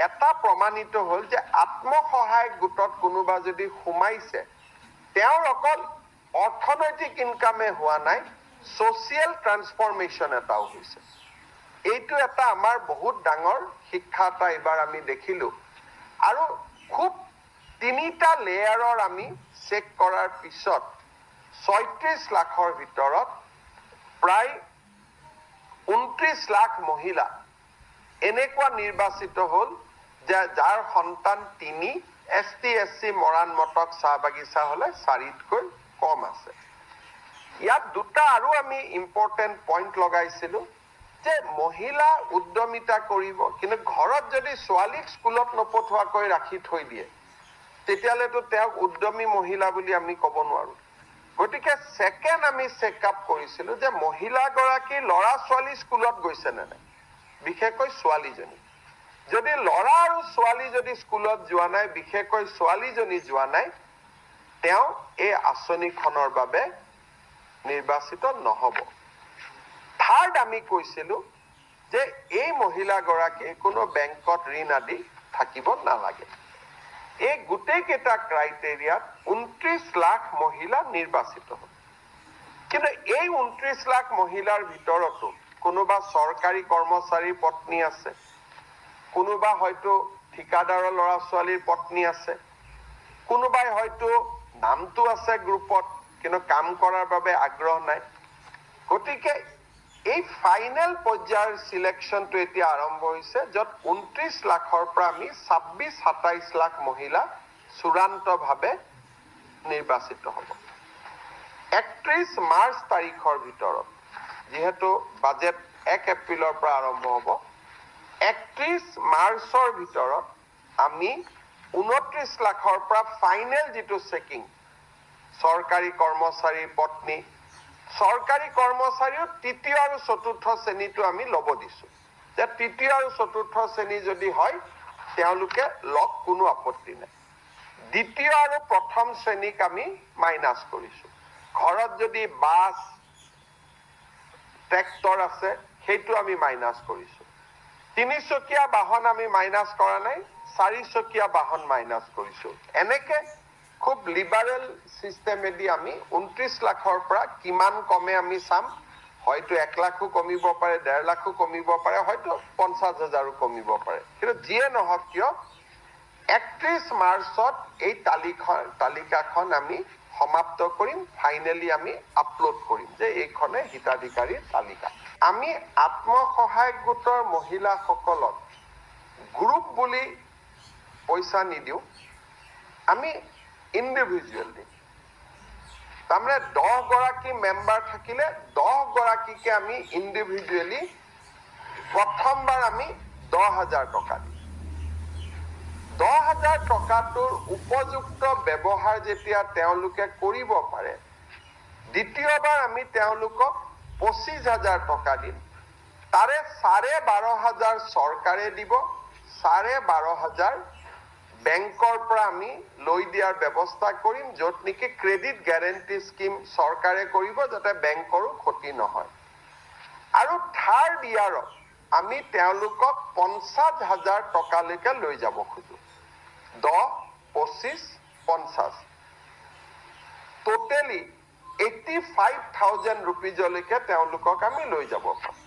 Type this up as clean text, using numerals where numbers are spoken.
এটা প্ৰমাণিত হ'ল যে আত্মসহায়ক গোটত কোনোবা যদি সোমাইছে তেওঁৰ অকল অৰ্থনৈতিক ইনকামে হোৱা নাই, ছ'চিয়েল ট্ৰান্সফৰ্মেশ্যন এটাও হৈছে। এইটো এটা আমাৰ বহুত ডাঙৰ শিক্ষা এটা এইবাৰ আমি দেখিলোঁ। আৰু খুব 3টা লেয়াৰৰ আমি চেক কৰাৰ পিছত 36 লাখৰ ভিতৰত প্ৰায় 29 লাখ মহিলা এনেকুৱা নিৰ্বাচিত হ'ল যে যাৰ সন্তান 3, ST SC মৰাণ মটক চাহ বাগিচা হ'লে 4তকৈ কম আছে। ইয়াত দুটা আৰু আমি ইম্পৰ্টেণ্ট পইণ্ট লগাইছিলোঁ যে মহিলা উদ্যমিতা কৰিব, কিন্তু ঘৰত যদি ছোৱালীক স্কুলত নপঠোৱাকৈ ৰাখি থৈ দিয়ে তেতিয়াহ'লেতো তেওঁক উদ্যমী মহিলা বুলি আমি ক'ব নোৱাৰোঁ। গতিকে ছেকেণ্ড আমি চেকআপ কৰিছিলোঁ যে মহিলাগৰাকী ল'ৰা ছোৱালী স্কুলত গৈছে নে নাই, বিশেষকৈ ছোৱালীজনী। যদি ল'ৰা আৰু ছোৱালী যদি স্কুলত যোৱা নাই, বিশেষকৈ ছোৱালীজনী যোৱা নাই, তেওঁ এই আঁচনিখনৰ বাবে নিৰ্বাচিত নহ'ব। থাৰ্ড আমি কৈছিলোঁ যে এই মহিলাগৰাকী কোনো বেংকত ঋণ আদি থাকিব নালাগে। এই গোটেইকেইটা ক্ৰাইটেৰিয়াত 29 লাখ মহিলা নিৰ্বাচিত হ'ল। কিন্তু এই 29 লাখ মহিলাৰ ভিতৰতো কোনোবা চৰকাৰী কৰ্মচাৰীৰ পত্নী আছে, কোনোবা হয়তো ঠিকাদাৰৰ ল'ৰা ছোৱালীৰ পত্নী আছে, কোনোবাই হয়তো নামটো আছে গ্ৰুপত কিন্তু কাম কৰাৰ বাবে আগ্ৰহ নাই। গতিকে এই ফাইনেল পৰ্যায়ৰ চিলেকশ্যনটো এতিয়া আৰম্ভ হৈছে, য'ত 29 লাখৰ পৰা আমি 26-27 লাখ মহিলা চূড়ান্তভাৱে নিৰ্বাচিত হ'ব। 31 মাৰ্চ তাৰিখৰ ভিতৰত, যিহেতু বাজেট 1 এপ্ৰিলৰ পৰা আৰম্ভ হ'ব, 31 মাৰ্চৰ ভিতৰত আমি 29 লাখৰ পৰা ফাইনেল যিটো চেকিং, চৰকাৰী কৰ্মচাৰীৰ পত্নী, চৰকাৰী কৰ্মচাৰীও 3য় আৰু 4ৰ্থ শ্ৰেণীটো আমি ল'ব দিছোঁ যে 3য় আৰু 4ৰ্থ শ্ৰেণী যদি হয় তেওঁলোকে লওক, কোনো আপত্তি নাই। 2য় আৰু 1ম শ্ৰেণীক আমি মাইনাছ কৰিছোঁ। ঘৰত যদি বাছ ট্ৰেক্টৰ আছে সেইটো আমি মাইনাছ কৰিছোঁ। 3চকীয়া বাহন আমি মাইনাছ কৰা নাই, 4চকীয়া বাহন মাইনাছ কৰিছোঁ। এনেকে খুব লিবাৰেল চিষ্টেমেদি আমি 29 লাখৰ পৰা কিমান কমে আমি চাম। হয়তো 1 লাখো কমিব পাৰে, 1.5 লাখো কমিব পাৰে, হয়তো 50,000ও কমিব পাৰে। কিন্তু যিয়ে নহওক কিয় 31 মাৰ্চত এই তালিকাখন আমি সমাপ্ত কৰিম, ফাইনেলি আমি আপলোড কৰিম যে এইখনে হিতাধিকাৰীৰ তালিকা। আমি আত্মসহায়ক গোটৰ মহিলাসকলক গ্ৰুপ বুলি পইচা নিদিওঁ, আমি ইণ্ডিভিজুৱেল দিম। তাৰমানে 10 গৰাকী মেম্বাৰ থাকিলে 10 গৰাকীকে আমি ইণ্ডিভিজুৱেলি প্ৰথমবাৰ আমি 10,000 টকা দিম। 10,000 টকাটোৰ উপযুক্ত ব্যৱহাৰ যেতিয়া তেওঁলোকে কৰিব পাৰে, দ্বিতীয়বাৰ আমি তেওঁলোকক 25,000 টকা দিম। তাৰে 12,500 চৰকাৰে দিব, 12,500 বেংকৰ পৰা আমি লৈ দিয়াৰ ব্যৱস্থা কৰিম, য'ত নেকি ক্ৰেডিট গ্যাৰেণ্টি স্কিম চৰকাৰে কৰিব যাতে বেংকৰো ক্ষতি নহয়। আৰু থাৰ্ড ইয়াৰত আমি তেওঁলোকক 50,000 টকালৈকে লৈ যাব খোজো। 10, 25, 50 টোটেলি 85,000 ৰুপিজলৈকে তেওঁলোকক আমি লৈ যাব পাৰোঁ।